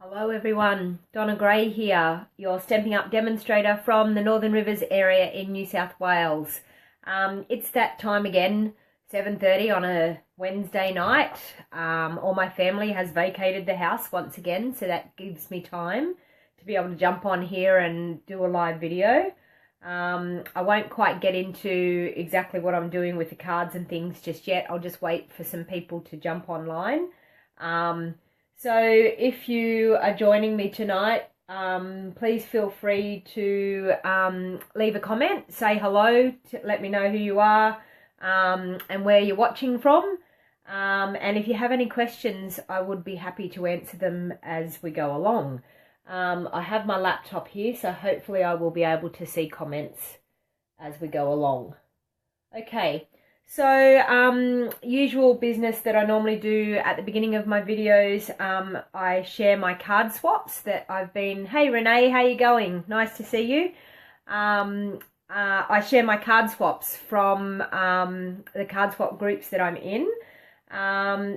Hello everyone, Donna Gray here, your Stampin' Up demonstrator from the Northern Rivers area in New South Wales. It's that time again, 7:30 on a Wednesday night. All my family has vacated the house once again, so that gives me time to be able to jump on here and do a live video. I won't quite get into exactly what I'm doing with the cards and things just yet. I'll just wait for some people to jump online. So if you are joining me tonight, please feel free to leave a comment, say hello, let me know who you are and where you're watching from. And if you have any questions, I would be happy to answer them as we go along. I have my laptop here, so hopefully I will be able to see comments as we go along. Okay. So, usual business that I normally do at the beginning of my videos, I share my card swaps that I've been, hey Renee, how you going? Nice to see you. I share my card swaps from the card swap groups that I'm in.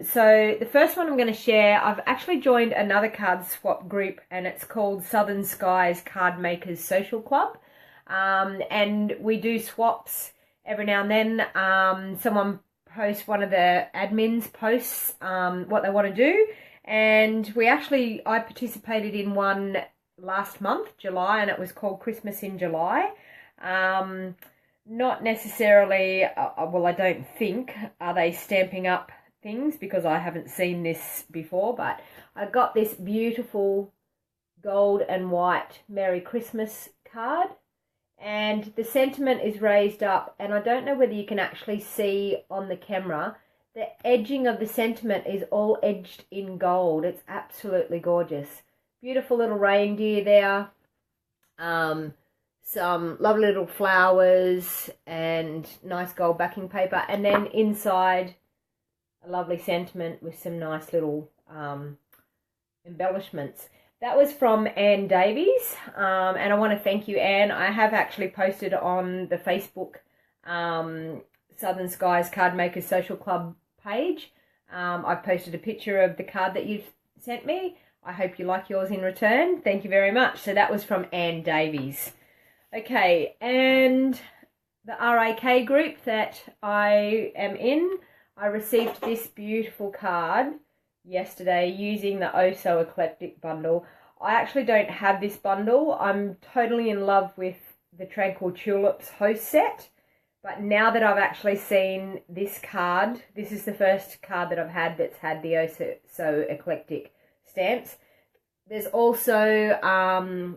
So the first one I'm going to share, I've actually joined another card swap group and it's called Southern Skies Card Makers Social Club. And we do swaps every now and then. Someone posts, one of the admins posts what they want to do, and I participated in one last month, July, and it was called Christmas in July. Not necessarily, well, I don't think, are they stamping up things, because I haven't seen this before, but I got this beautiful gold and white Merry Christmas card. And the sentiment is raised up, and I don't know whether you can actually see on the camera, the edging of the sentiment is all edged in gold. It's absolutely gorgeous. Beautiful little reindeer there, some lovely little flowers and nice gold backing paper, and then inside a lovely sentiment with some nice little embellishments. That was from Ann Davies, and I want to thank you, Anne. I have actually posted on the Facebook Southern Skies Card Makers Social Club page. I've posted a picture of the card that you've sent me. I hope you like yours in return. Thank you very much. So that was from Ann Davies. Okay, and the RAK group that I am in, I received this beautiful card yesterday using the Oh So Eclectic bundle. I actually don't have this bundle. I'm totally in love with the Tranquil Tulips host set, but now that I've actually seen this card, this is the first card that I've had that's had the Oh So Eclectic stamps. There's also I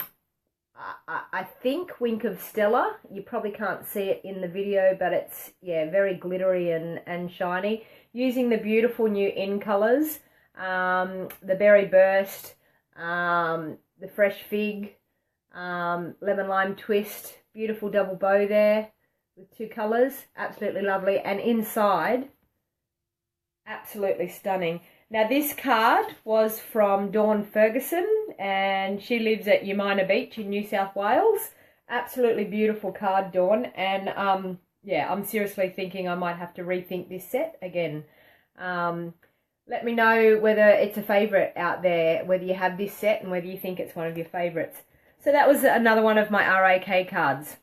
think Wink of Stella. You probably can't see it in the video, but it's, yeah, very glittery and shiny, using the beautiful new in colours. The Berry Burst, the Fresh Fig, Lemon Lime Twist, beautiful double bow there with two colours, absolutely lovely, and inside, absolutely stunning. Now this card was from Dawn Ferguson, and she lives at Umina Beach in New South Wales. Absolutely beautiful card, Dawn, and yeah, I'm seriously thinking I might have to rethink this set again. Let me know whether it's a favourite out there, whether you have this set and whether you think it's one of your favourites. So that was another one of my RAK cards.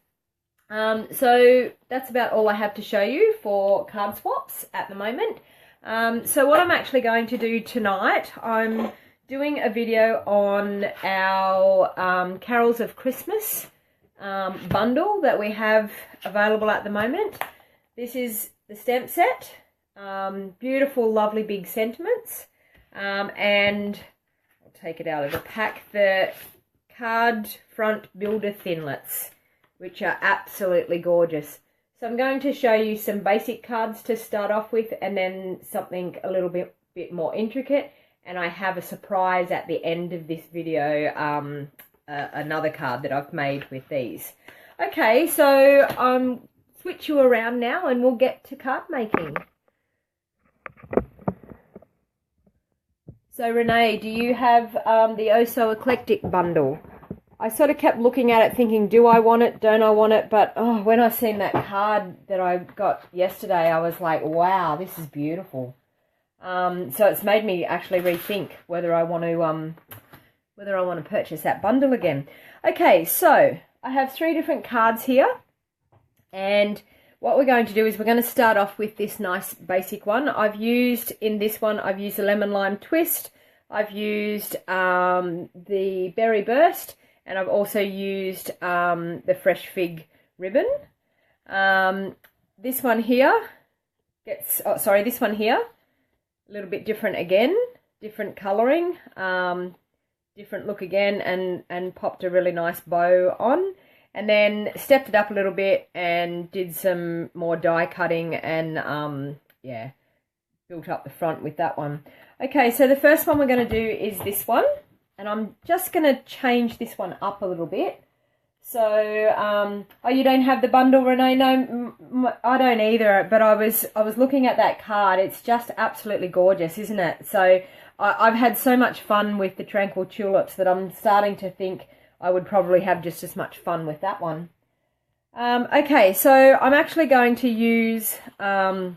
So that's about all I have to show you for card swaps at the moment. So what I'm actually going to do tonight, I'm doing a video on our Carols of Christmas bundle that we have available at the moment. This is the stamp set. Beautiful, lovely big sentiments, and I'll take it out of the pack, the card front builder thinlets, which are absolutely gorgeous. So I'm going to show you some basic cards to start off with, and then something a little bit more intricate, and I have a surprise at the end of this video, another card that I've made with these. Okay, so switch you around now and we'll get to card making. So Renee, do you have the Oh So Eclectic bundle? I sort of kept looking at it thinking, do I want it, don't I want it? But oh, when I seen that card that I got yesterday, I was like, wow, this is beautiful. So it's made me actually rethink whether I want to whether I want to purchase that bundle again. Okay, so I have 3 different cards here, and what we're going to do is we're going to start off with this nice basic one. In this one, I've used the Lemon Lime Twist, I've used the Berry Burst, and I've also used the Fresh Fig ribbon. This one here this one here, a little bit different again, different colouring, different look again, and popped a really nice bow on. And then stepped it up a little bit and did some more die cutting and, yeah, built up the front with that one. Okay, so the first one we're going to do is this one. And I'm just going to change this one up a little bit. So, oh, you don't have the bundle, Renee? No, I don't either. But I was looking at that card. It's just absolutely gorgeous, isn't it? So I've had so much fun with the Tranquil Tulips that I'm starting to think I would probably have just as much fun with that one. Okay, so I'm actually going to use the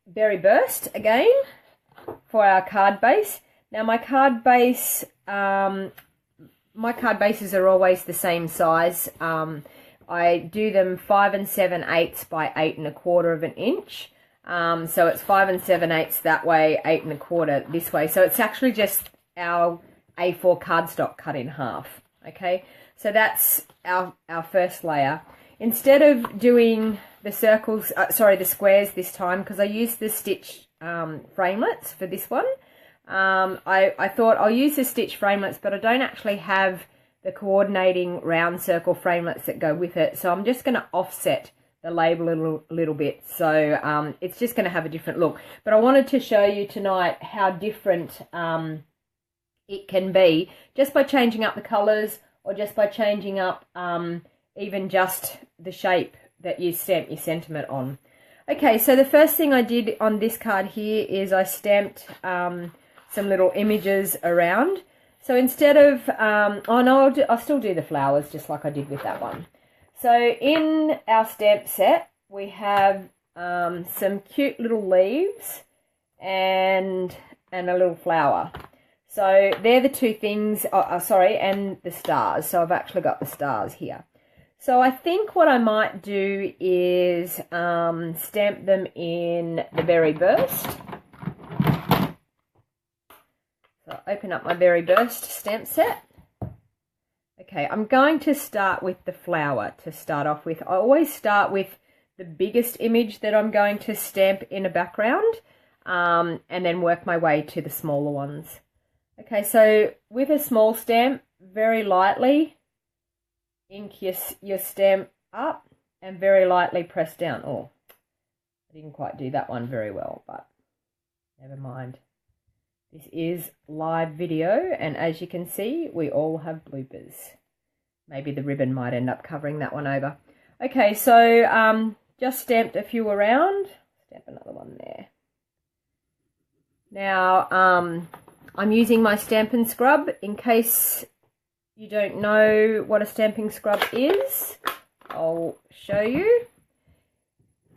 Berry Burst again for our card base. Now my card bases are always the same size. I do them 5 7/8 by 8 1/4 of an inch. So it's 5 7/8 that way, 8 1/4 this way. So it's actually just our A4 cardstock cut in half. Okay, so that's our first layer. Instead of doing the circles, the squares this time, because I used the stitch framelets for this one, I thought I'll use the stitch framelets, but I don't actually have the coordinating round circle framelets that go with it, so I'm just going to offset the label a little bit, so it's just going to have a different look. But I wanted to show you tonight how different it can be just by changing up the colours, or just by changing up even just the shape that you stamp your sentiment on. Okay, so the first thing I did on this card here is I stamped some little images around. So instead of, oh no, I'll still do the flowers just like I did with that one. So in our stamp set, we have some cute little leaves and a little flower. So they're the 2 things, and the stars. So I've actually got the stars here. So I think what I might do is stamp them in the Berry Burst. So I'll open up my Berry Burst stamp set. Okay, I'm going to start with the flower to start off with. I always start with the biggest image that I'm going to stamp in a background, and then work my way to the smaller ones. Okay, so with a small stamp, very lightly ink your stamp up and very lightly press down. Oh, I didn't quite do that one very well, but never mind. This is live video, and as you can see, we all have bloopers. Maybe the ribbon might end up covering that one over. Okay, so just stamped a few around. Stamp another one there. Now, I'm using my Stampin' Scrub. In case you don't know what a stamping scrub is, I'll show you.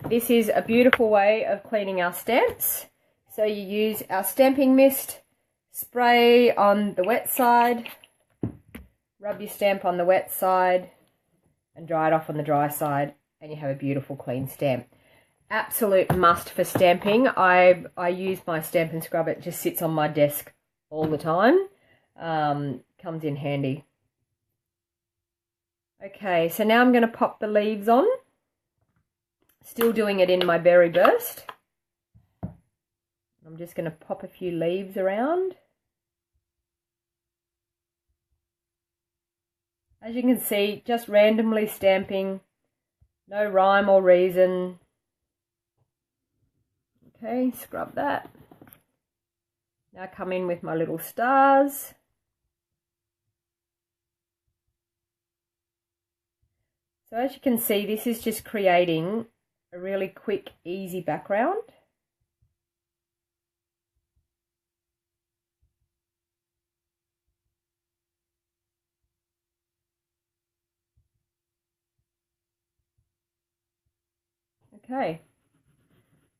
This is a beautiful way of cleaning our stamps. So you use our stamping mist, spray on the wet side, rub your stamp on the wet side, and dry it off on the dry side, and you have a beautiful clean stamp. Absolute must for stamping. I use my Stampin' Scrub. It just sits on my desk all the time. Comes in handy. Okay, so now I'm going to pop the leaves on. Still doing it in my Berry Burst. I'm just going to pop a few leaves around. As you can see, just randomly stamping, no rhyme or reason. Okay, scrub that. Now come in with my little stars. So as you can see, this is just creating a really quick, easy background. Okay,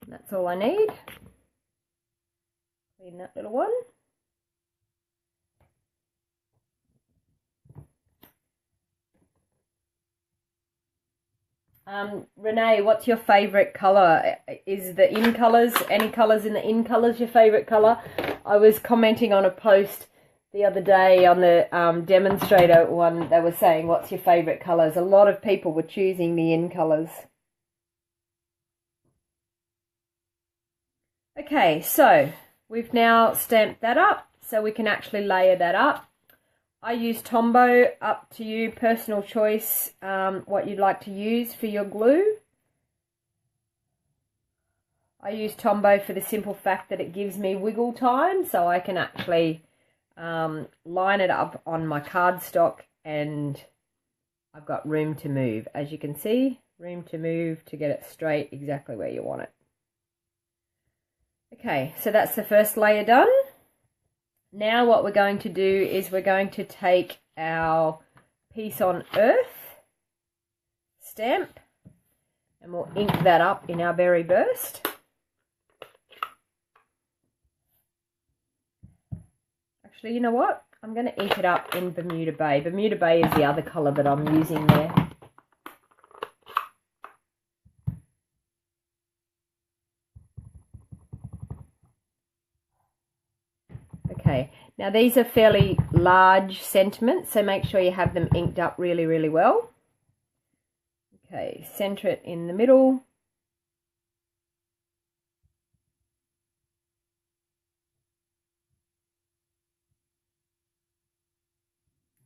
that's all I need. Clean that little one. Renee, what's your favourite colour? Is the in colours, any colours in the in colours your favourite colour? I was commenting on a post the other day on the Demonstrator one. They were saying, what's your favourite colours? A lot of people were choosing the in colours. Okay, so we've now stamped that up, so we can actually layer that up. I use Tombow, up to you, personal choice, what you'd like to use for your glue. I use Tombow for the simple fact that it gives me wiggle time, so I can actually line it up on my cardstock and I've got room to move. As you can see, room to move to get it straight exactly where you want it. Okay, so that's the first layer done. Now what we're going to do is we're going to take our Peace on Earth stamp and we'll ink that up in our berry burst. Actually, you know what? I'm going to ink it up in Bermuda Bay. Bermuda Bay is the other colour that I'm using there. Okay, now these are fairly large sentiments, so make sure you have them inked up really, really well. Okay, centre it in the middle.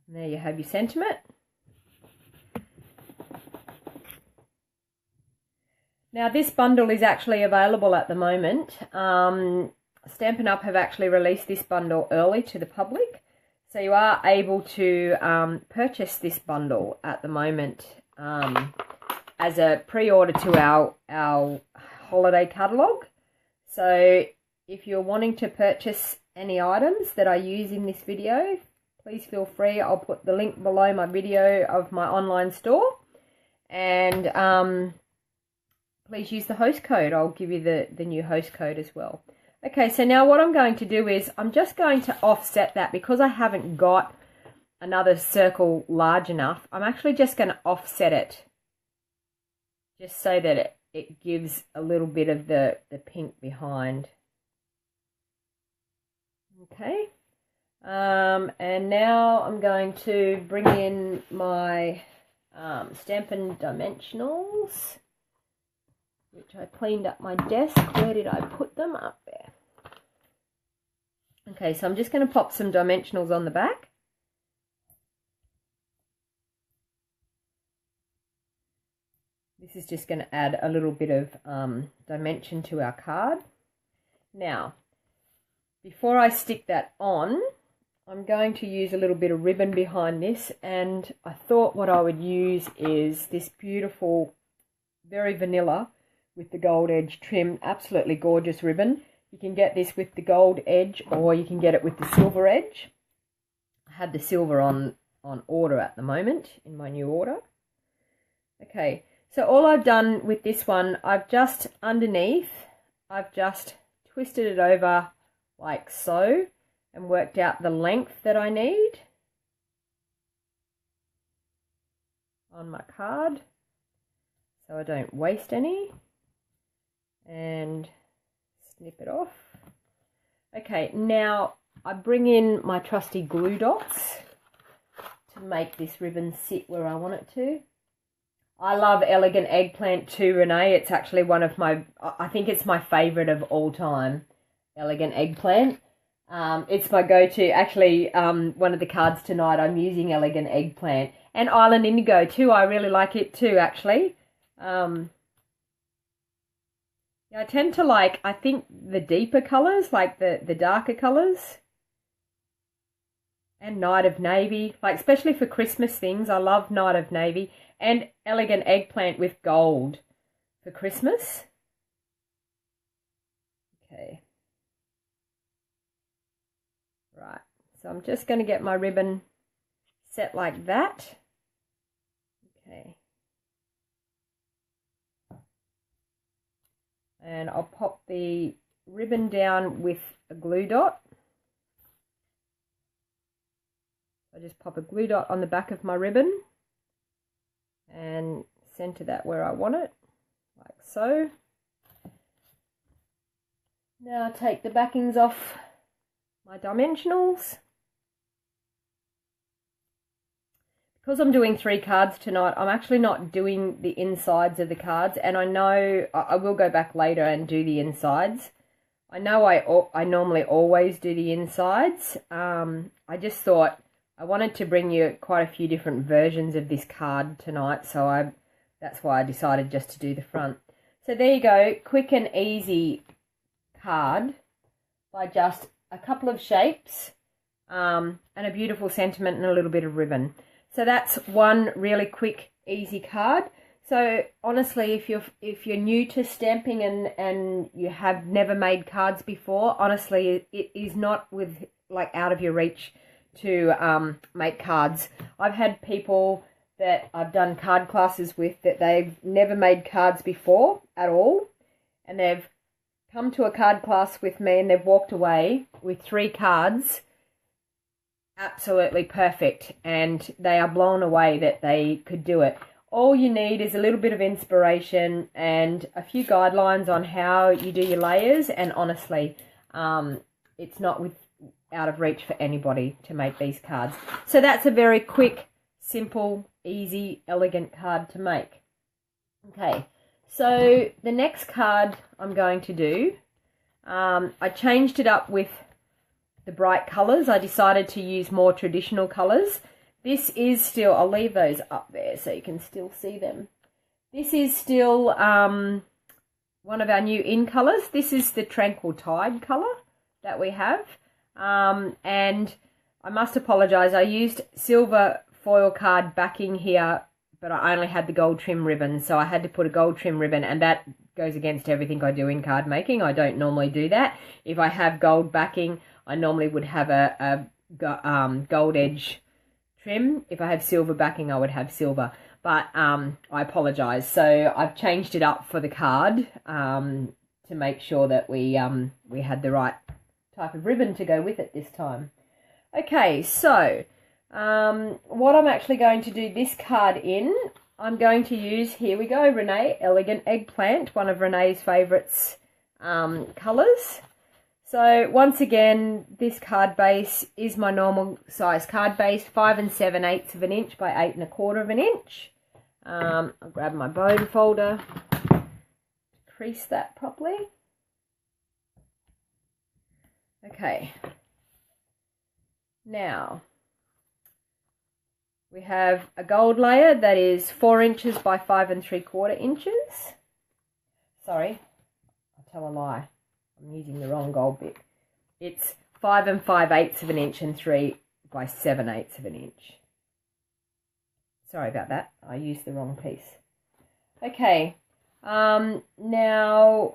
And there you have your sentiment. Now this bundle is actually available at the moment. Stampin' Up have actually released this bundle early to the public, so you are able to purchase this bundle at the moment as a pre-order to our holiday catalogue. So if you're wanting to purchase any items that I use in this video, please feel free. I'll put the link below my video of my online store, and please use the host code. I'll give you the new host code as well. Okay, so now what I'm going to do is I'm just going to offset that because I haven't got another circle large enough. I'm actually just going to offset it just so that it gives a little bit of the pink behind. Okay, and now I'm going to bring in my Stampin' Dimensionals, which I cleaned up my desk. Where did I put them? Up there. Okay, so I'm just going to pop some dimensionals on the back. This is just going to add a little bit of dimension to our card. Now, before I stick that on, I'm going to use a little bit of ribbon behind this, and I thought what I would use is this beautiful, very vanilla, with the gold edge trim, absolutely gorgeous ribbon. You can get this with the gold edge or you can get it with the silver edge. I had the silver on order at the moment in my new order. Okay, so all I've done with this one, I've just underneath, I've just twisted it over like so and worked out the length that I need on my card so I don't waste any. And snip it off. Okay, now I bring in my trusty glue dots to make this ribbon sit where I want it to. I love Elegant Eggplant too, Renee. It's actually one of my, I think it's my favourite of all time, Elegant Eggplant. It's my go-to. Actually, one of the cards tonight, I'm using Elegant Eggplant. And Island Indigo too, I really like it too, actually. Yeah, I tend to like, I think, the deeper colours, like the darker colours. And Night of Navy, like especially for Christmas things, I love Night of Navy. And Elegant Eggplant with gold for Christmas. Okay. Right, so I'm just going to get my ribbon set like that. Okay. And I'll pop the ribbon down with a glue dot. I just pop a glue dot on the back of my ribbon and center that where I want it, like so. Now take the backings off my dimensionals. Because I'm doing 3 cards tonight, I'm actually not doing the insides of the cards, and I know I will go back later and do the insides. I know I normally always do the insides. I just thought I wanted to bring you quite a few different versions of this card tonight, so that's why I decided just to do the front. So there you go, quick and easy card by just a couple of shapes and a beautiful sentiment and a little bit of ribbon. So that's one really quick, easy card. So honestly, if you're new to stamping and you have never made cards before, honestly, it is not out of your reach to make cards. I've had people that I've done card classes with that they've never made cards before at all, and they've come to a card class with me and they've walked away with 3 cards absolutely perfect, and they are blown away that they could do it. All you need is a little bit of inspiration and a few guidelines on how you do your layers, and honestly, it's not out of reach for anybody to make these cards. So that's a very quick, simple, easy, elegant card to make. Okay, so the next card I'm going to do, I changed it up with the bright colours. I decided to use more traditional colours. This is still, I'll leave those up there so you can still see them. This is still one of our new in colours. This is the Tranquil Tide colour that we have. And I must apologise, I used silver foil card backing here, but I only had the gold trim ribbon, so I had to put a gold trim ribbon, and that goes against everything I do in card making. I don't normally do that. If I have gold backing, I normally would have a gold edge trim. If I have silver backing, I would have silver. But I apologise. So I've changed it up for the card to make sure that we had the right type of ribbon to go with it this time. Okay, so what I'm actually going to do this card in, I'm going to use, here we go, Renee, Elegant Eggplant, one of Renee's favourites colours. So once again, this card base is my normal size card base, 5 7/8 of an inch by 8 1/4 of an inch. I'll grab my bone folder, crease that properly. Okay. Now, we have a gold layer that is 4 inches by 5 3/4 inches. Sorry, I tell a lie. I'm using the wrong gold bit. It's 5 5/8 of an inch and 3 by 7/8 of an inch. Sorry about that. I used the wrong piece. Okay. Now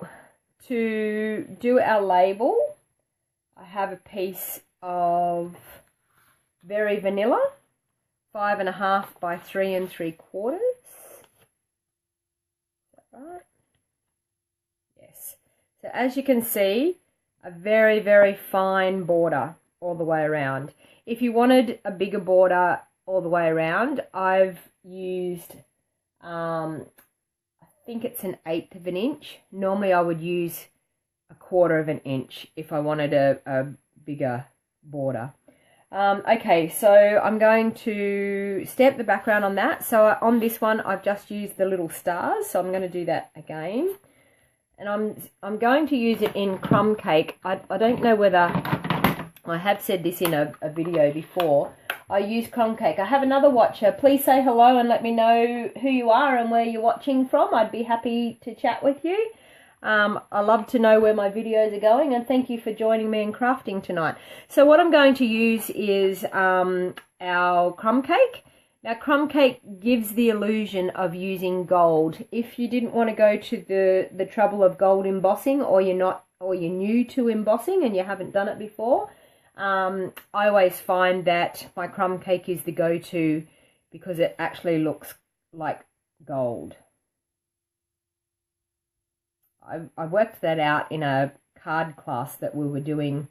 to do our label, I have a piece of Very Vanilla, 5 1/2 by 3 3/4. Is that right? Yes. So as you can see, a very, very fine border all the way around. If you wanted a bigger border all the way around, I've used, I think it's an 1/8 of an inch. Normally I would use a 1/4 of an inch if I wanted a bigger border. Okay, so I'm going to stamp the background on that. So on this one, I've just used the little stars, so I'm going to do that again. And I'm going to use it in crumb cake. I don't know whether I have said this in a video before. I use crumb cake. I have another watcher. Please say hello and let me know who you are and where you're watching from. I'd be happy to chat with you. I love to know where my videos are going, and thank you for joining me in crafting tonight. So what I'm going to use is our crumb cake. Now, crumb cake gives the illusion of using gold. If you didn't want to go to the trouble of gold embossing, or you're new to embossing and you haven't done it before, I always find that my crumb cake is the go-to because it actually looks like gold. I worked that out in a card class that we were doing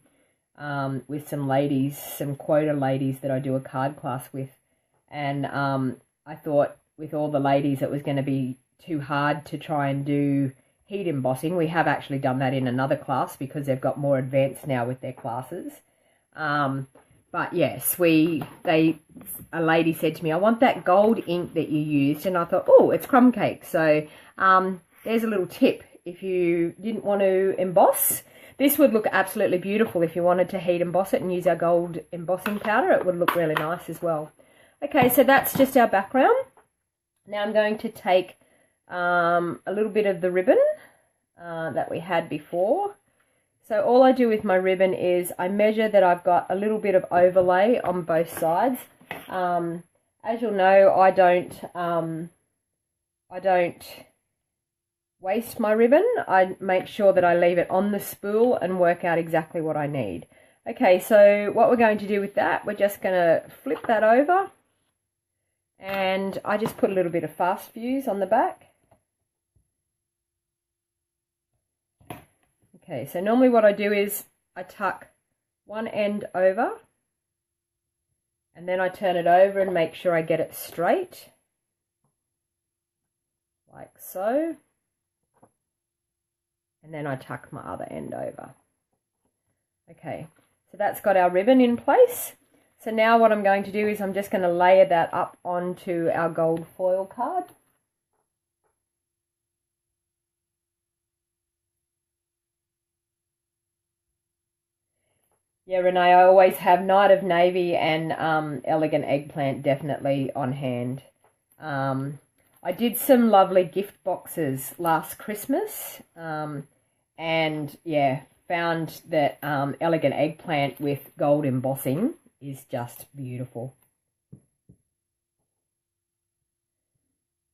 with some ladies, some quota ladies that I do a card class with. And I thought with all the ladies it was going to be too hard to try and do heat embossing. We have actually done that in another class because they've got more advanced now with their classes. But yes, a lady said to me, I want that gold ink that you used. And I thought, oh, it's crumb cake. So there's a little tip. If you didn't want to emboss, this would look absolutely beautiful. If you wanted to heat emboss it and use our gold embossing powder, it would look really nice as well. Okay, so that's just our background. Now I'm going to take a little bit of the ribbon that we had before. So all I do with my ribbon is I measure that I've got a little bit of overlay on both sides. As you'll know, I don't waste my ribbon. I make sure that I leave it on the spool and work out exactly what I need. Okay, so what we're going to do with that, we're just going to flip that over, and I just put a little bit of fast fuse on the back. Okay, so normally what I do is I tuck one end over and then I turn it over and make sure I get it straight, like so. And then I tuck my other end over. Okay, so that's got our ribbon in place. So now what I'm going to do is I'm just going to layer that up onto our gold foil card. Yeah, Renee, I always have Night of Navy and Elegant Eggplant definitely on hand. I did some lovely gift boxes last Christmas, and yeah, found that Elegant Eggplant with gold embossing is just beautiful.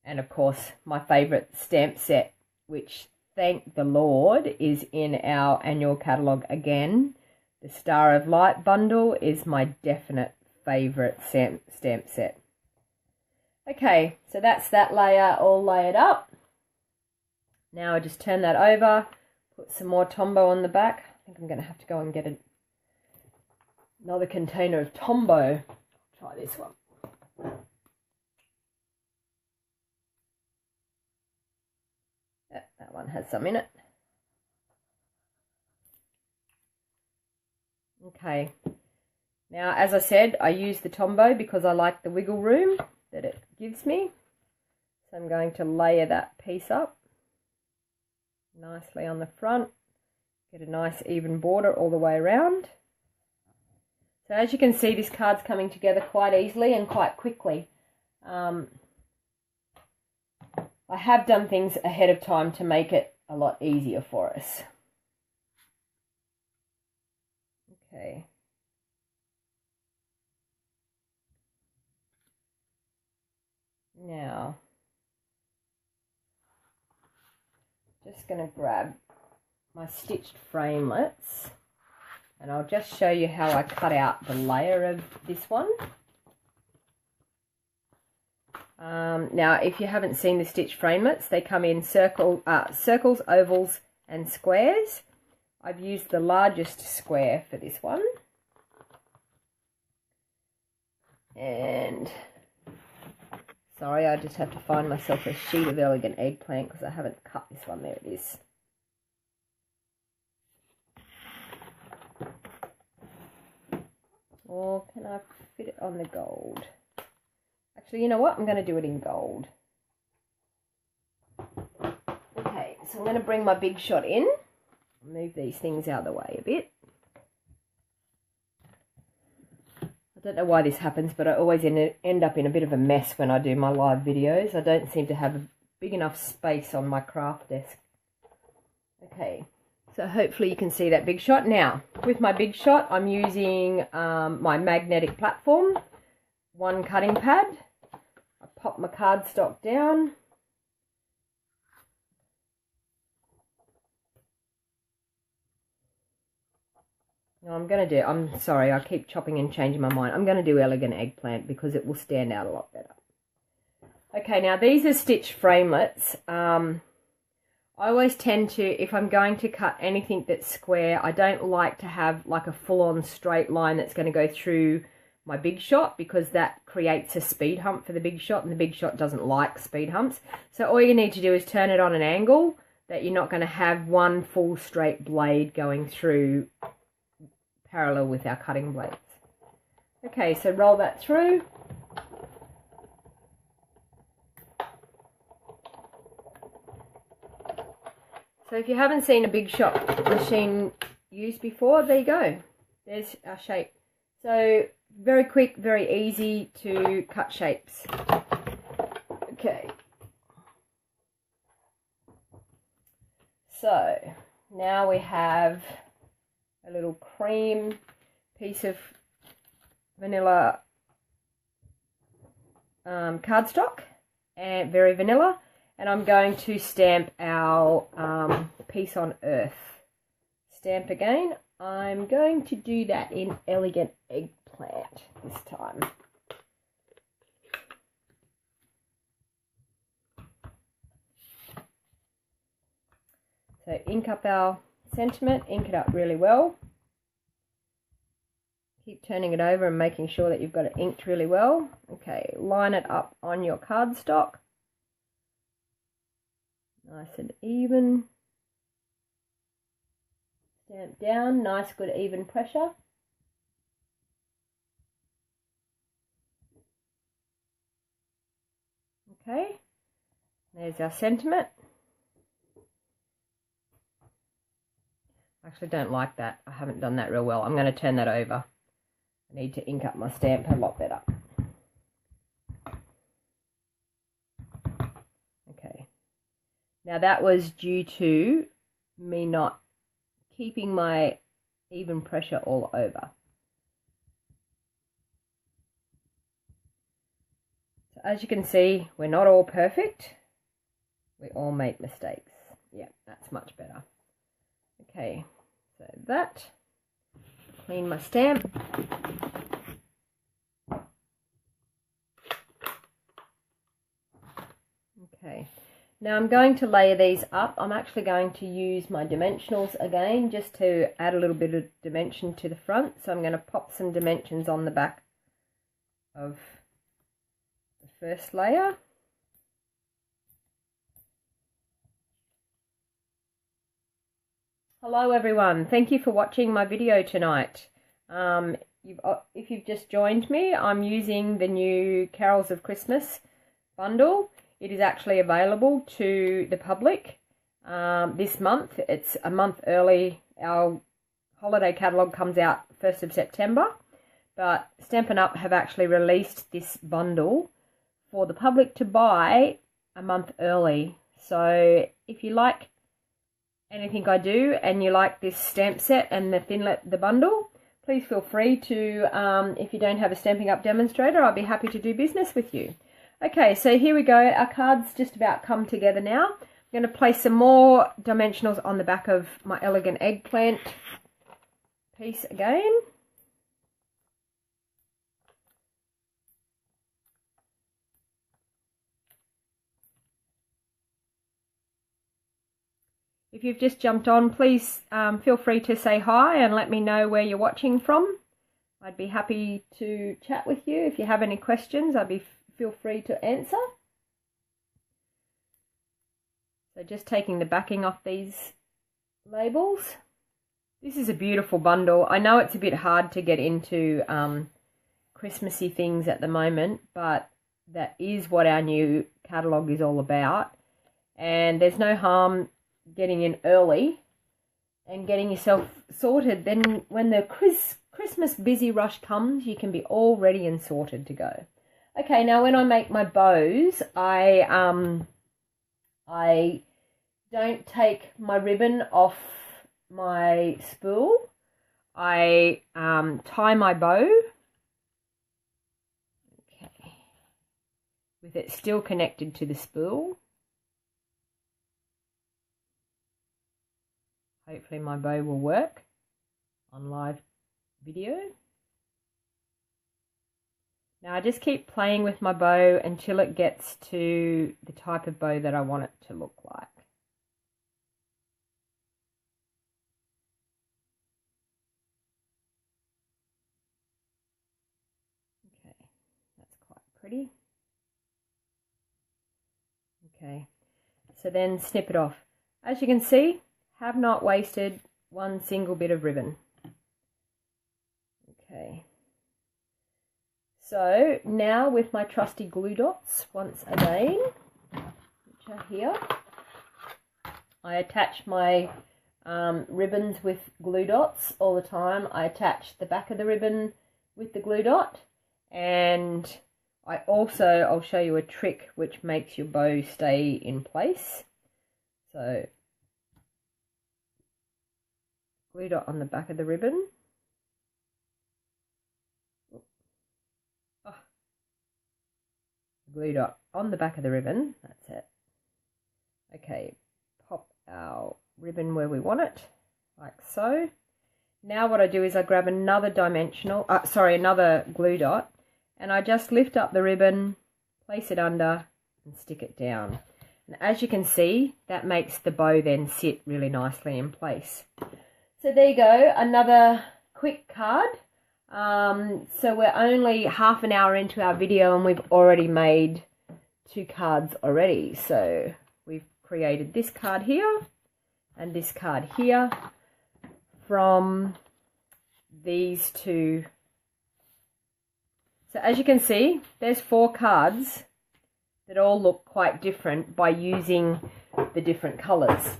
And of course, my favourite stamp set, which thank the Lord is in our annual catalogue again. The Star of Light bundle is my definite favourite stamp set. Okay, so that's that layer all layered up. Now I just turn that over, put some more Tombow on the back. I think I'm going to have to go and get another container of Tombow. Try this one. Yeah, that one has some in it. Okay, now as I said, I use the Tombow because I like the wiggle room that it gives me. So I'm going to layer that piece up nicely on the front, get a nice even border all the way around. So as you can see, this card's coming together quite easily and quite quickly. I have done things ahead of time to make it a lot easier for us. Okay. Now, just going to grab my stitched framelits and I'll just show you how I cut out the layer of this one. Now, if you haven't seen the stitched framelits, they come in circles, ovals and squares. I've used the largest square for this one. And sorry, I just have to find myself a sheet of Elegant Eggplant because I haven't cut this one. There it is. Or can I fit it on the gold? Actually, you know what? I'm going to do it in gold. Okay, so I'm going to bring my big shot in. Move these things out of the way a bit. I don't know why this happens, but I always end up in a bit of a mess when I do my live videos. I don't seem to have a big enough space on my craft desk. Okay, so hopefully you can see that big shot. Now, with my big shot, I'm using my magnetic platform, one cutting pad. I pop my cardstock down. I'm sorry, I keep chopping and changing my mind. I'm going to do Elegant Eggplant because it will stand out a lot better. Okay, now these are stitched framelits. I always tend to, if I'm going to cut anything that's square, I don't like to have like a full-on straight line that's going to go through my Big Shot, because that creates a speed hump for the Big Shot, and the Big Shot doesn't like speed humps. So all you need to do is turn it on an angle that you're not going to have one full straight blade going through parallel with our cutting blades. Okay, so roll that through. So if you haven't seen a Big Shot machine used before, there you go. There's our shape. So very quick, very easy to cut shapes. Okay. So now we have a little cream piece of vanilla cardstock, and very vanilla. And I'm going to stamp our piece on earth. Stamp again. I'm going to do that in Elegant Eggplant this time. So ink up our sentiment, ink it up really well. Keep turning it over and making sure that you've got it inked really well. Okay, line it up on your cardstock. Nice and even. Stamp down, nice good even pressure. Okay, there's our sentiment. I actually don't like that. I haven't done that real well. I'm going to turn that over. I need to ink up my stamp a lot better. Okay. Now that was due to me not keeping my even pressure all over. So as you can see, we're not all perfect. We all make mistakes. Yeah, that's much better. Okay, so that, clean my stamp. Okay, now I'm going to layer these up. I'm actually going to use my dimensionals again just to add a little bit of dimension to the front. So I'm going to pop some dimensions on the back of the first layer. Hello everyone, thank you for watching my video tonight. If you've just joined me, I'm using the new Carols of Christmas bundle. It is actually available to the public this month. It's a month early. Our holiday catalogue comes out 1st of September, but Stampin' Up! Have actually released this bundle for the public to buy a month early. So if you like anything I do and you like this stamp set and the bundle, please feel free to, if you don't have a Stampin' Up! Demonstrator, I'll be happy to do business with you. Okay, so here we go. Our cards just about come together now. I'm going to place some more dimensionals on the back of my Elegant Eggplant piece again. If you've just jumped on, please feel free to say hi and let me know where you're watching from. I'd be happy to chat with you. If you have any questions, feel free to answer. So just taking the backing off these labels. This is a beautiful bundle. I know it's a bit hard to get into Christmassy things at the moment, but that is what our new catalogue is all about. And there's no harm getting in early and getting yourself sorted. Then when the Christmas busy rush comes, you can be all ready and sorted to go. Okay, now when I make my bows, I don't take my ribbon off my spool. I tie my bow, okay, with it still connected to the spool. Hopefully my bow will work on live video. Now I just keep playing with my bow until it gets to the type of bow that I want it to look like. pretty? Okay, so then snip it off. As you can see, have not wasted one single bit of ribbon. Okay, so now with my trusty glue dots once again, which are here, I attach my ribbons with glue dots all the time. I attach the back of the ribbon with the glue dot, and I'll show you a trick which makes your bow stay in place. So glue dot on the back of the ribbon. Oh. Glue dot on the back of the ribbon, that's it. Okay, pop our ribbon where we want it, like so. Now what I do is I grab another another glue dot, and I just lift up the ribbon, place it under, and stick it down. And as you can see, that makes the bow then sit really nicely in place. So there you go, another quick card. So we're only half an hour into our video and we've already made 2 cards already. So we've created this card here and this card here from these 2. So as you can see, there's 4 cards that all look quite different by using the different colours.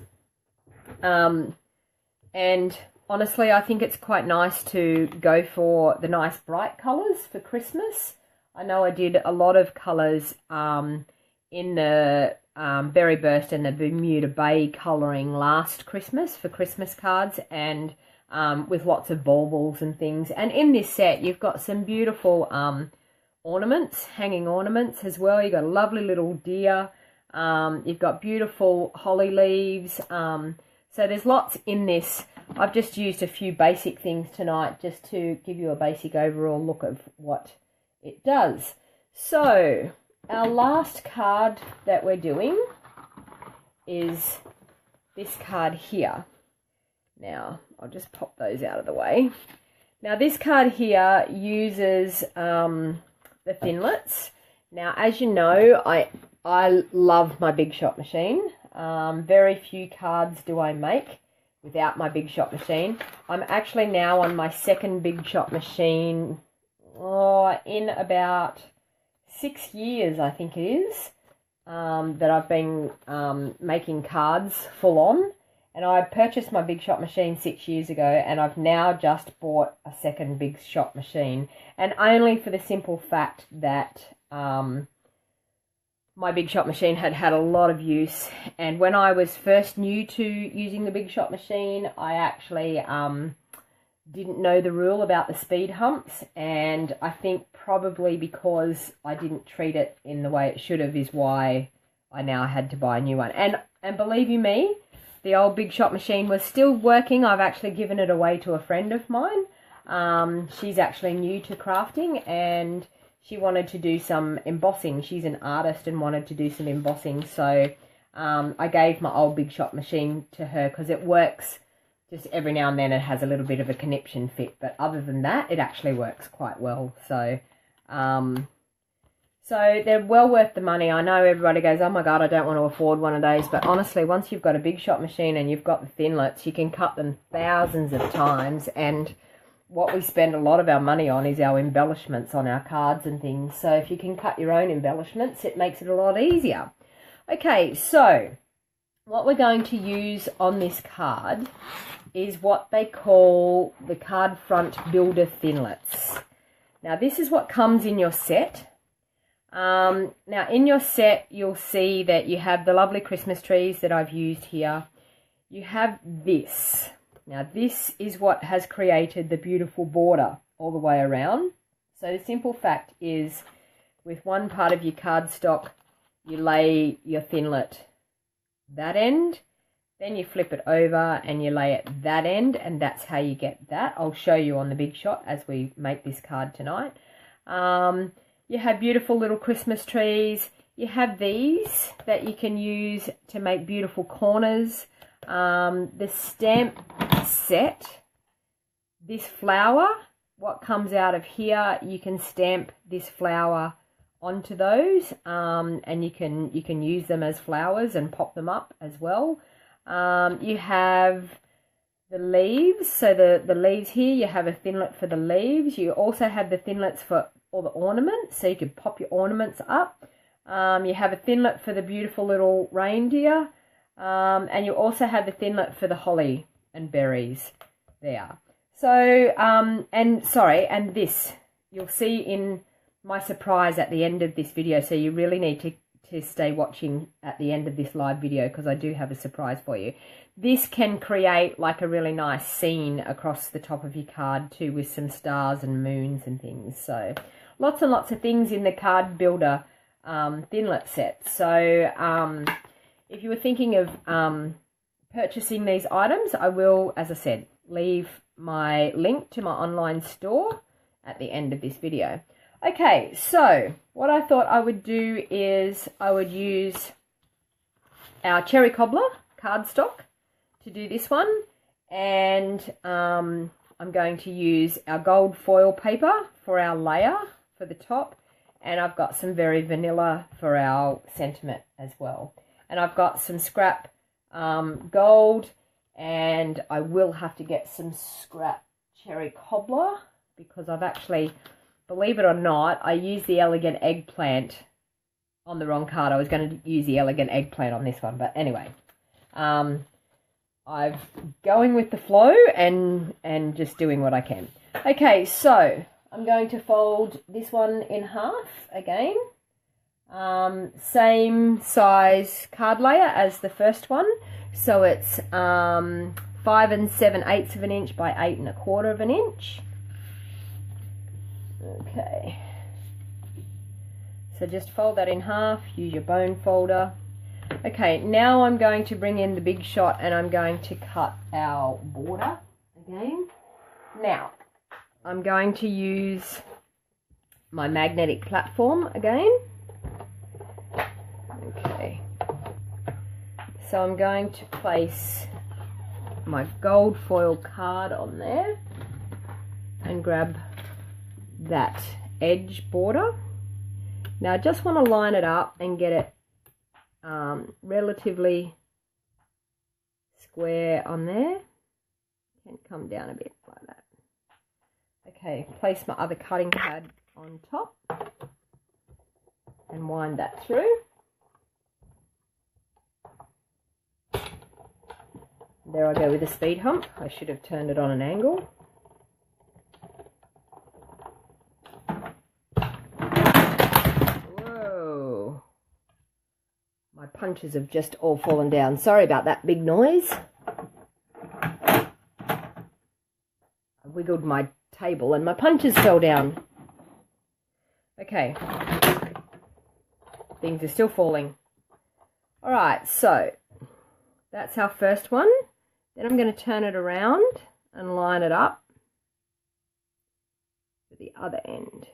And honestly, I think it's quite nice to go for the nice bright colours for Christmas. I know I did a lot of colours in the Berry Burst and the Bermuda Bay colouring last Christmas for Christmas cards, and with lots of baubles and things. And in this set, you've got some beautiful ornaments, hanging ornaments as well. You've got a lovely little deer. You've got beautiful holly leaves. So there's lots in this. I've just used a few basic things tonight just to give you a basic overall look of what it does. So our last card that we're doing is this card here. Now, I'll just pop those out of the way. Now, this card here uses the thinlits. Now, as you know, I love my Big Shot machine. Very few cards do I make without my Big Shot machine. I'm actually now on my 2nd Big Shot machine in about 6 years, I think it is, that I've been making cards full on. And I purchased my Big Shot machine 6 years ago, and I've now just bought a 2nd Big Shot machine, and only for the simple fact that my Big Shot machine had a lot of use. And when I was first new to using the Big Shot machine, I actually didn't know the rule about the speed humps, and I think probably because I didn't treat it in the way it should have is why I now had to buy a new one. And believe you me, the old Big Shot machine was still working. I've actually given it away to a friend of mine. She's actually new to crafting, and she wanted to do some embossing. She's an artist and wanted to do some embossing. So I gave my old Big Shot machine to her because it works. Just every now and then it has a little bit of a conniption fit. But other than that, it actually works quite well. So so they're well worth the money. I know everybody goes, oh my God, I don't want to afford one of those. But honestly, once you've got a Big Shot machine and you've got the thinlits, you can cut them thousands of times. And what we spend a lot of our money on is our embellishments on our cards and things. So if you can cut your own embellishments, it makes it a lot easier. Okay, so what we're going to use on this card is what they call the card front builder thinlits. Now, this is what comes in your set. Now, in your set, you'll see that you have the lovely Christmas trees that I've used here. You have this. Now, this is what has created the beautiful border all the way around. So the simple fact is, with one part of your cardstock, you lay your thinlit that end, then you flip it over and you lay it that end, and that's how you get that. I'll show you on the Big Shot as we make this card tonight. You have beautiful little Christmas trees. You have these that you can use to make beautiful corners. The stamp set, this flower, what comes out of here, you can stamp this flower onto those, and you can use them as flowers and pop them up as well. You have the leaves, so the leaves here, you have a thinlet for the leaves. You also have the thinlets for all the ornaments, so you can pop your ornaments up. You have a thinlet for the beautiful little reindeer, and you also have the thinlet for the holly and berries there. So, and this, you'll see in my surprise at the end of this video, so you really need to stay watching at the end of this live video because I do have a surprise for you. This can create like a really nice scene across the top of your card too, with some stars and moons and things. So lots and lots of things in the card builder thinlet set. So if you were thinking of purchasing these items, I will, as I said, leave my link to my online store at the end of this video. Okay, so what I thought I would do is I would use our cherry cobbler cardstock to do this one, and I'm going to use our gold foil paper for our layer for the top, and I've got some very vanilla for our sentiment as well. And I've got some scrap gold, and I will have to get some scrap cherry cobbler because I've actually, believe it or not, I used the elegant eggplant on the wrong card. I was going to use the elegant eggplant on this one, but anyway, I'm going with the flow and just doing what I can. Okay, so I'm going to fold this one in half again. Same size card layer as the first one, so it's 5 7/8 of an inch by 8 1/4 of an inch. Okay, so just fold that in half, use your bone folder. Okay, now I'm going to bring in the big shot and I'm going to cut our border again. Now I'm going to use my magnetic platform again. Okay, so I'm going to place my gold foil card on there and grab that edge border. Now I just want to line it up and get it relatively square on there. Can come down a bit like that. Okay, place my other cutting pad on top and wind that through. There I go with the speed hump. I should have turned it on an angle. Whoa. My punches have just all fallen down. Sorry about that big noise. I wiggled my table and my punches fell down. Okay. Things are still falling. Alright, so that's our first one. Then I'm going to turn it around and line it up to the other end.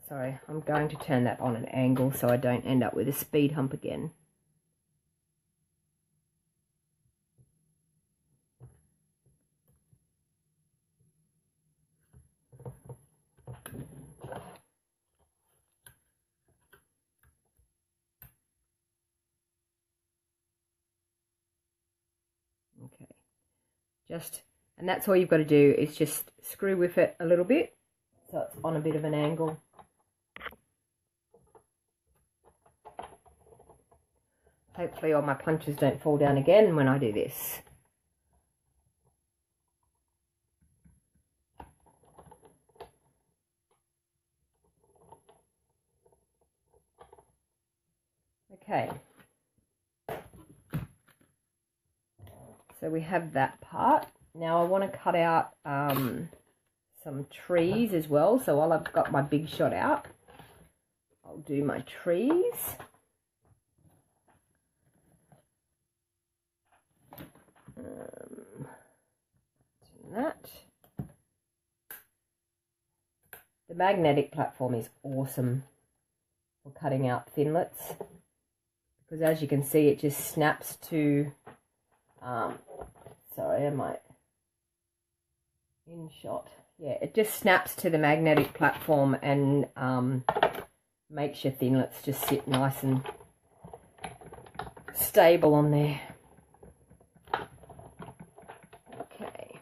Sorry, I'm going to turn that on an angle so I don't end up with a speed hump again. Okay, and that's all you've got to do is just screw with it a little bit so it's on a bit of an angle. Hopefully all my punches don't fall down again when I do this. Okay. So we have that part. Now I want to cut out some trees as well. So while I've got my big shot out, I'll do my trees. That. The magnetic platform is awesome for cutting out thinlets because as you can see it just snaps to sorry, I might in shot. Yeah, it just snaps to the magnetic platform and makes your thinlits just sit nice and stable on there. Okay.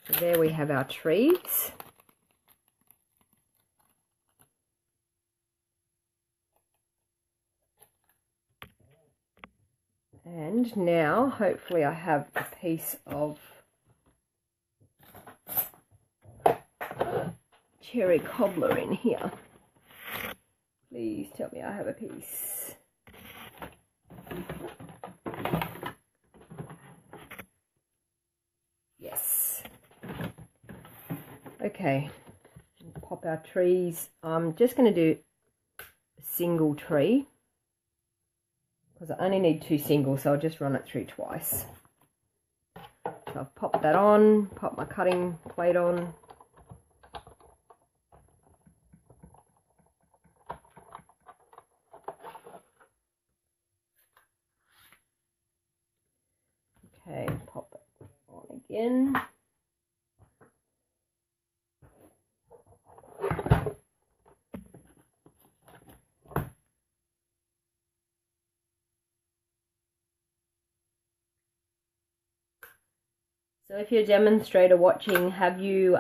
So there we have our trees. And now, hopefully, I have a piece of cherry cobbler in here. Please tell me I have a piece. Yes. Okay. Pop our trees. I'm just going to do a single tree, because I only need 2 singles, so I'll just run it through twice. So I've popped that on, pop my cutting plate on. Okay, pop it on again. So if you're a demonstrator watching, have you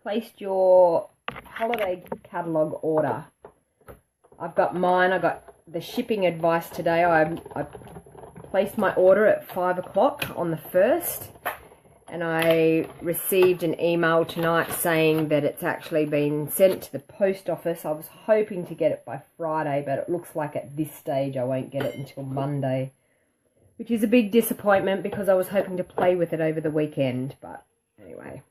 placed your holiday catalogue order? I've got mine. I got the shipping advice today. I placed my order at 5 o'clock on the 1st, and I received an email tonight saying that it's actually been sent to the post office. I was hoping to get it by Friday, but it looks like at this stage I won't get it until Monday, which is a big disappointment because I was hoping to play with it over the weekend. But anyway.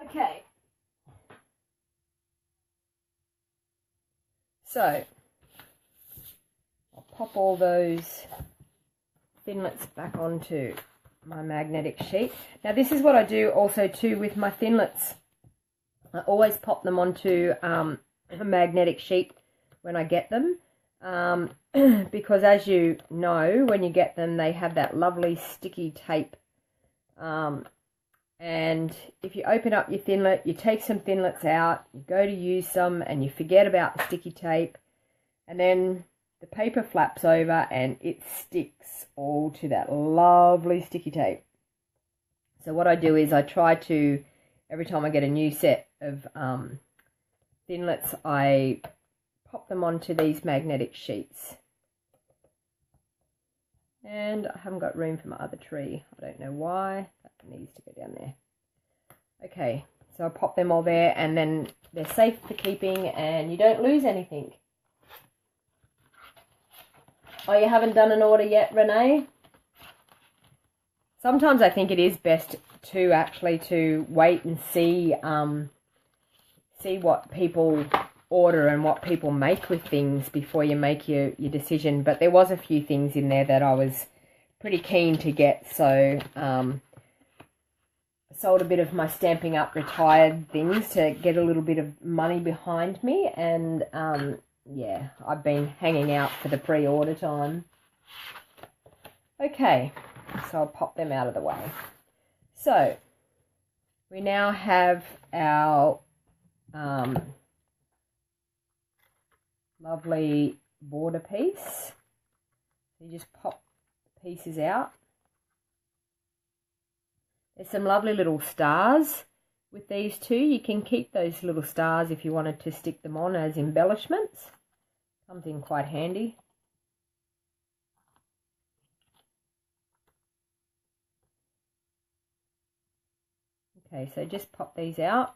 Okay. So I'll pop all those thinlits back onto my magnetic sheet. Now this is what I do also too with my thinlits. I always pop them onto a magnetic sheet when I get them, because as you know, when you get them, they have that lovely sticky tape, and if you open up your thinlet, you take some thinlits out, you go to use some, and you forget about the sticky tape, and then the paper flaps over and it sticks all to that lovely sticky tape. So what I do is I try to, every time I get a new set of thinlits, I pop them onto these magnetic sheets. And I haven't got room for my other tree. I don't know why. That needs to go down there. Okay, so I pop them all there, and then they're safe for keeping and you don't lose anything. Oh, you haven't done an order yet, Renee? Sometimes I think it is best to actually to wait and see what people order and what people make with things before you make your decision. But there was a few things in there that I was pretty keen to get, so I sold a bit of my Stamping Up retired things to get a little bit of money behind me, and yeah, I've been hanging out for the pre-order time. Okay, so I'll pop them out of the way. So we now have our lovely border piece. You just pop the pieces out. There's some lovely little stars with these two. You can keep those little stars if you wanted to stick them on as embellishments. Comes in quite handy. Okay, so just pop these out.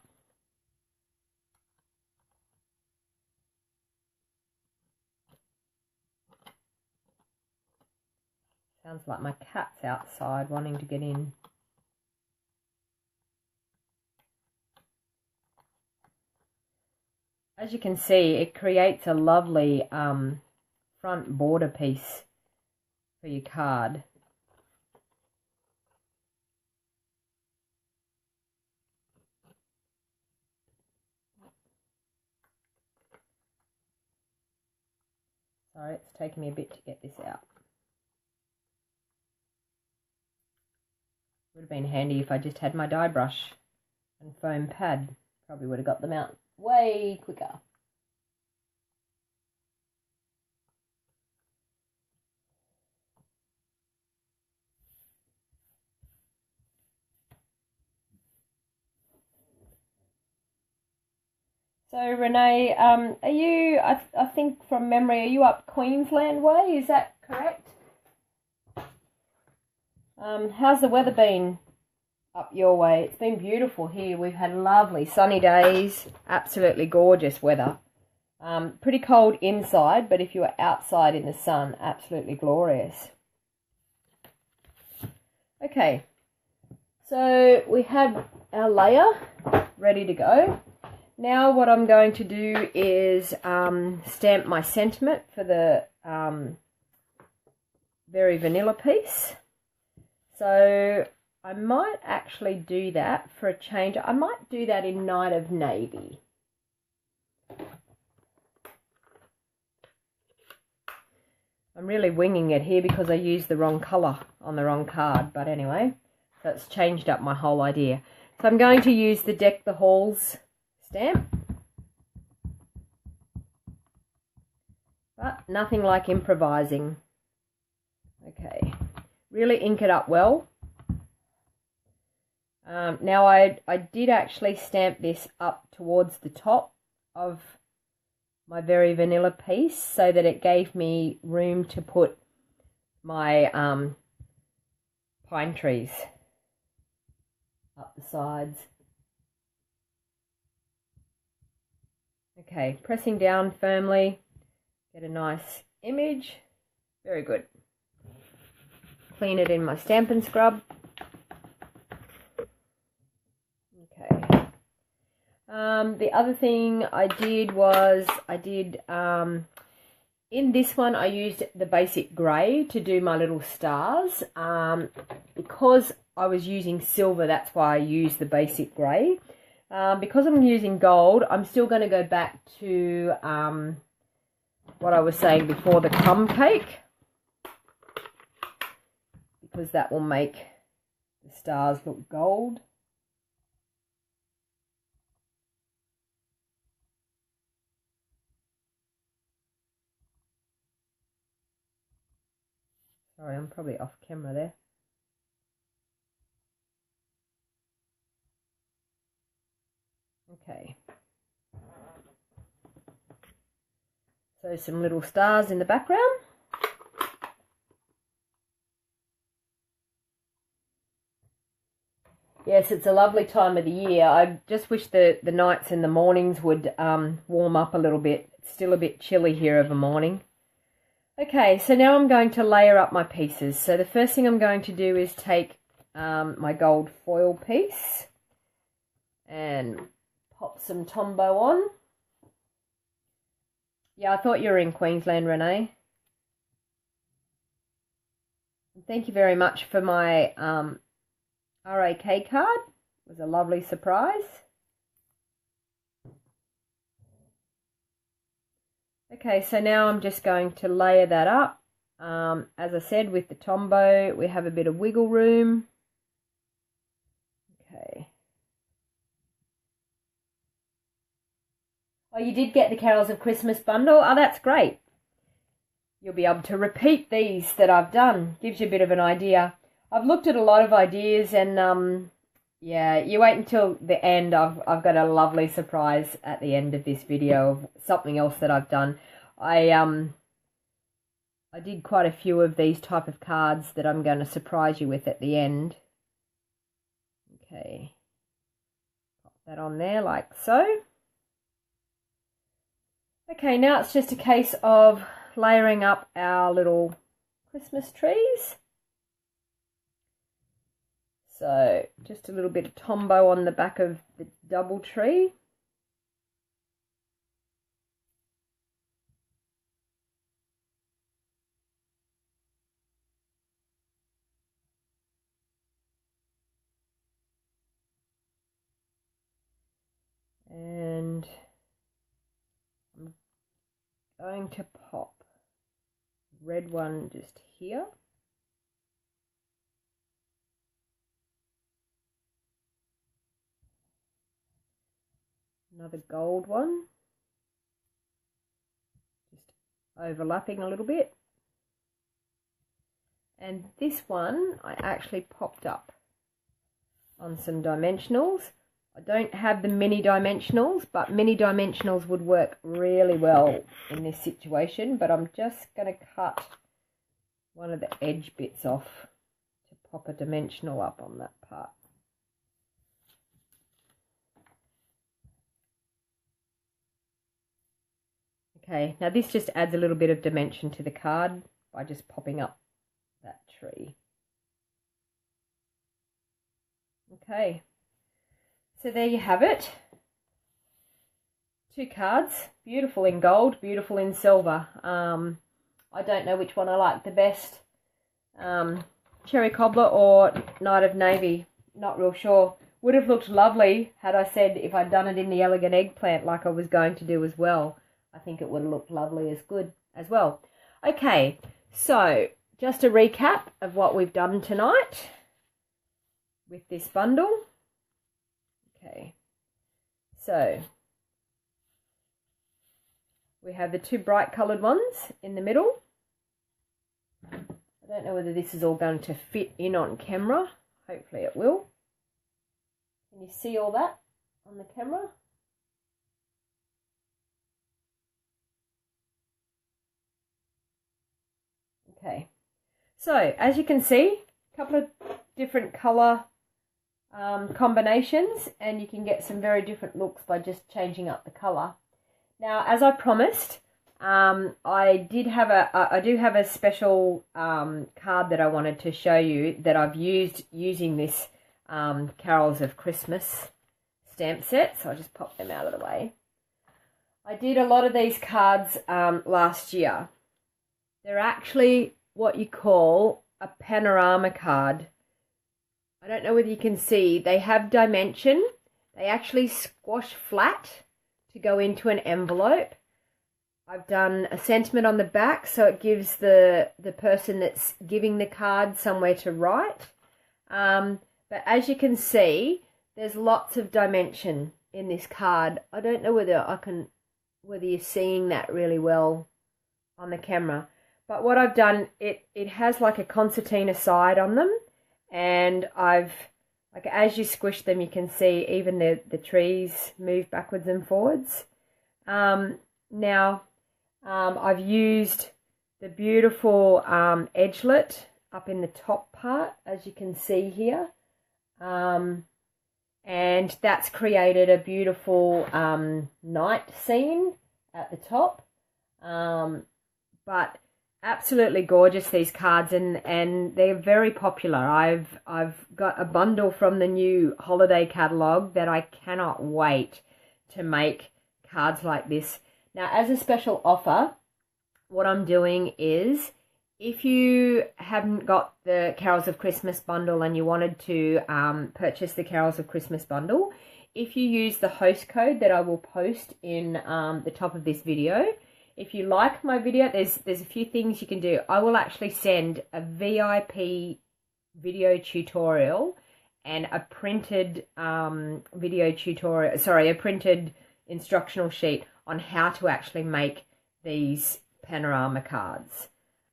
Sounds like my cat's outside wanting to get in. As you can see, it creates a lovely front border piece for your card. Sorry, it's taking me a bit to get this out. Would have been handy if I just had my die brush and foam pad. Probably would have got them out way quicker. So Renee, are you, I think from memory, are you up Queensland way? Is that correct? How's the weather been up your way? It's been beautiful here. We've had lovely sunny days, absolutely gorgeous weather. Pretty cold inside, but if you were outside in the sun, absolutely glorious. Okay, so we have our layer ready to go. Now what I'm going to do is stamp my sentiment for the Very Vanilla piece. So I might actually do that for a change. I might do that in Night of Navy. I'm really winging it here because I used the wrong colour on the wrong card. But anyway, so it's changed up my whole idea. So I'm going to use the Deck the Halls stamp. But nothing like improvising. Okay, really ink it up well. Now I did actually stamp this up towards the top of my Very Vanilla piece so that it gave me room to put my pine trees up the sides. Okay, pressing down firmly, get a nice image. Very good. Clean it in my Stampin' scrub. Okay. The other thing I did was in this one I used the basic grey to do my little stars. Because I was using silver, that's why I used the basic grey. Because I'm using gold, I'm still going to go back to what I was saying before, the crumb cake, because that will make the stars look gold. Sorry, I'm probably off camera there. Okay. So some little stars in the background. Yes, it's a lovely time of the year. I just wish the nights and the mornings would warm up a little bit. It's still a bit chilly here of a morning. Okay, so now I'm going to layer up my pieces. So the first thing I'm going to do is take my gold foil piece and pop some Tombow on. Yeah, I thought you were in Queensland, Renee. Thank you very much for my RAK card. It was a lovely surprise. Okay, so now I'm just going to layer that up. As I said, with the Tombow, we have a bit of wiggle room. Okay. Oh, you did get the Carols of Christmas bundle? Oh, that's great. You'll be able to repeat these that I've done. Gives you a bit of an idea. I've looked at a lot of ideas and yeah, you wait until the end. I've got a lovely surprise at the end of this video of something else that I've done. I did quite a few of these type of cards that I'm going to surprise you with at the end. Okay. Pop that on there like so. Okay, now it's just a case of layering up our little Christmas trees. So just a little bit of Tombow on the back of the double tree. And I'm going to pop red one just here. Another gold one, just overlapping a little bit. And this one I actually popped up on some dimensionals. I don't have the mini dimensionals, but mini dimensionals would work really well in this situation. But I'm just going to cut one of the edge bits off to pop a dimensional up on that part. Okay, now this just adds a little bit of dimension to the card by just popping up that tree. Okay, so there you have it. 2 cards, beautiful in gold, beautiful in silver. I don't know which one I like the best, Cherry Cobbler or Knight of Navy, not real sure. Would have looked lovely had I said if I'd done it in the Elegant Eggplant like I was going to do as well. I think it would have looked lovely as good as well. Okay, so just a recap of what we've done tonight with this bundle. Okay, so we have the 2 bright coloured ones in the middle. I don't know whether this is all going to fit in on camera. Hopefully it will. Can you see all that on the camera? Okay, so as you can see, a couple of different colour combinations, and you can get some very different looks by just changing up the colour. Now, as I promised, I do have a special card that I wanted to show you that I've used using this Carols of Christmas stamp set. So I'll just pop them out of the way. I did a lot of these cards last year. They're actually what you call a panorama card. I don't know whether you can see, they have dimension. They actually squash flat to go into an envelope. I've done a sentiment on the back so it gives the person that's giving the card somewhere to write. But as you can see, there's lots of dimension in this card. I don't know whether you're seeing that really well on the camera. But what I've done, it has like a concertina side on them, and like as you squish them, you can see even the trees move backwards and forwards. Now, I've used the beautiful edgelet up in the top part, as you can see here, and that's created a beautiful night scene at the top. But absolutely gorgeous, these cards, and they're very popular. I've got a bundle from the new holiday catalogue that I cannot wait to make cards like this. Now, as a special offer, what I'm doing is, if you haven't got the Carols of Christmas bundle and you wanted to purchase the Carols of Christmas bundle, if you use the host code that I will post in the top of this video, if you like my video, there's a few things you can do. I will actually send a VIP video tutorial and a printed a printed instructional sheet on how to actually make these panorama cards,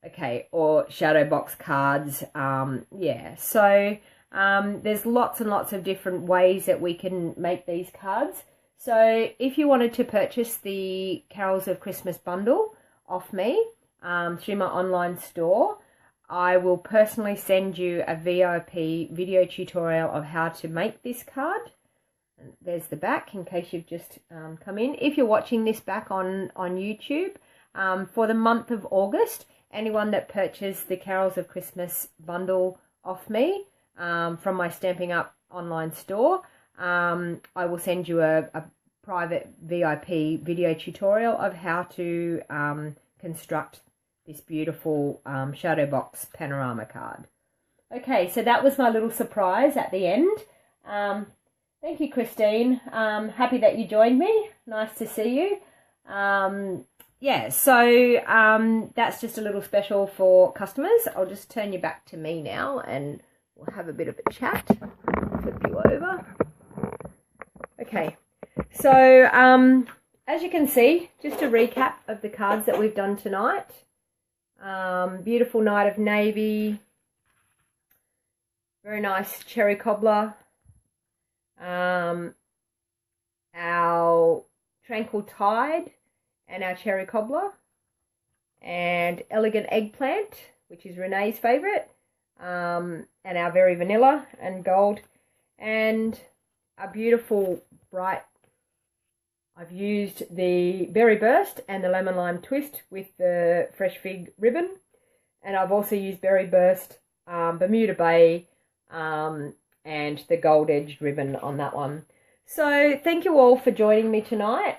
okay, or shadow box cards. Yeah, so there's lots and lots of different ways that we can make these cards. So if you wanted to purchase the Carols of Christmas bundle off me through my online store, I will personally send you a VIP video tutorial of how to make this card. And there's the back in case you've just come in. If you're watching this back on YouTube, for the month of August, anyone that purchased the Carols of Christmas bundle off me from my Stamping Up online store, I will send you a private VIP video tutorial of how to construct this beautiful shadow box panorama card. Okay, so that was my little surprise at the end. Thank you, Christine. Happy that you joined me. Nice to see you. Yeah, so that's just a little special for customers. I'll just turn you back to me now and we'll have a bit of a chat. Flip you over. Okay, So as you can see, just a recap of the cards that we've done tonight. Beautiful Knight of Navy, very nice cherry cobbler, our Tranquil Tide and our cherry cobbler, and Elegant Eggplant, which is Renee's favourite, and our Very Vanilla and Gold, and a beautiful bright. I've used the Berry Burst and the Lemon Lime Twist with the Fresh Fig ribbon, and I've also used Berry Burst, Bermuda Bay, and the Gold Edged ribbon on that one. So thank you all for joining me tonight.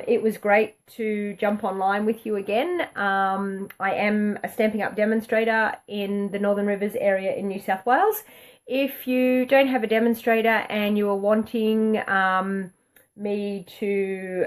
It was great to jump online with you again. I am a Stampin' Up demonstrator in the Northern Rivers area in New South Wales. If you don't have a demonstrator and you are wanting me to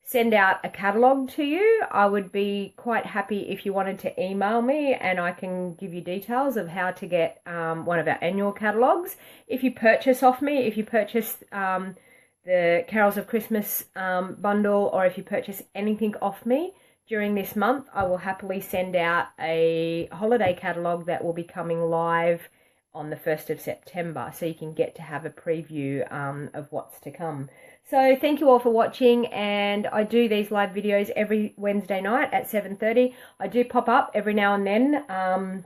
send out a catalogue to you, I would be quite happy if you wanted to email me, and I can give you details of how to get one of our annual catalogues. If you purchase off me, if you purchase the Carols of Christmas bundle, or if you purchase anything off me during this month, I will happily send out a holiday catalogue that will be coming live on the 1st of September, so you can get to have a preview of what's to come. So thank you all for watching, and I do these live videos every Wednesday night at 7:30. I do pop up every now and then,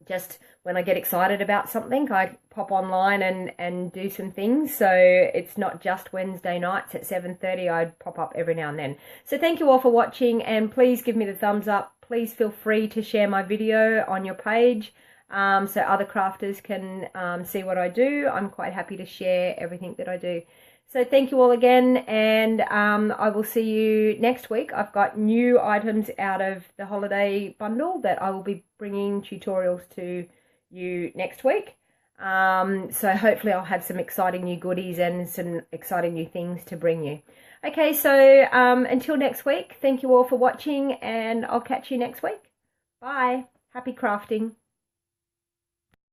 just when I get excited about something, I pop online and do some things. So it's not just Wednesday nights at 7:30, I pop up every now and then. So thank you all for watching, and please give me the thumbs up. Please feel free to share my video on your page, so other crafters can see what I do. I'm quite happy to share everything that I do. So thank you all again, and I will see you next week. I've got new items out of the holiday bundle that I will be bringing tutorials to you next week. So hopefully I'll have some exciting new goodies and some exciting new things to bring you. Okay, so until next week, thank you all for watching, and I'll catch you next week. Bye. Happy crafting.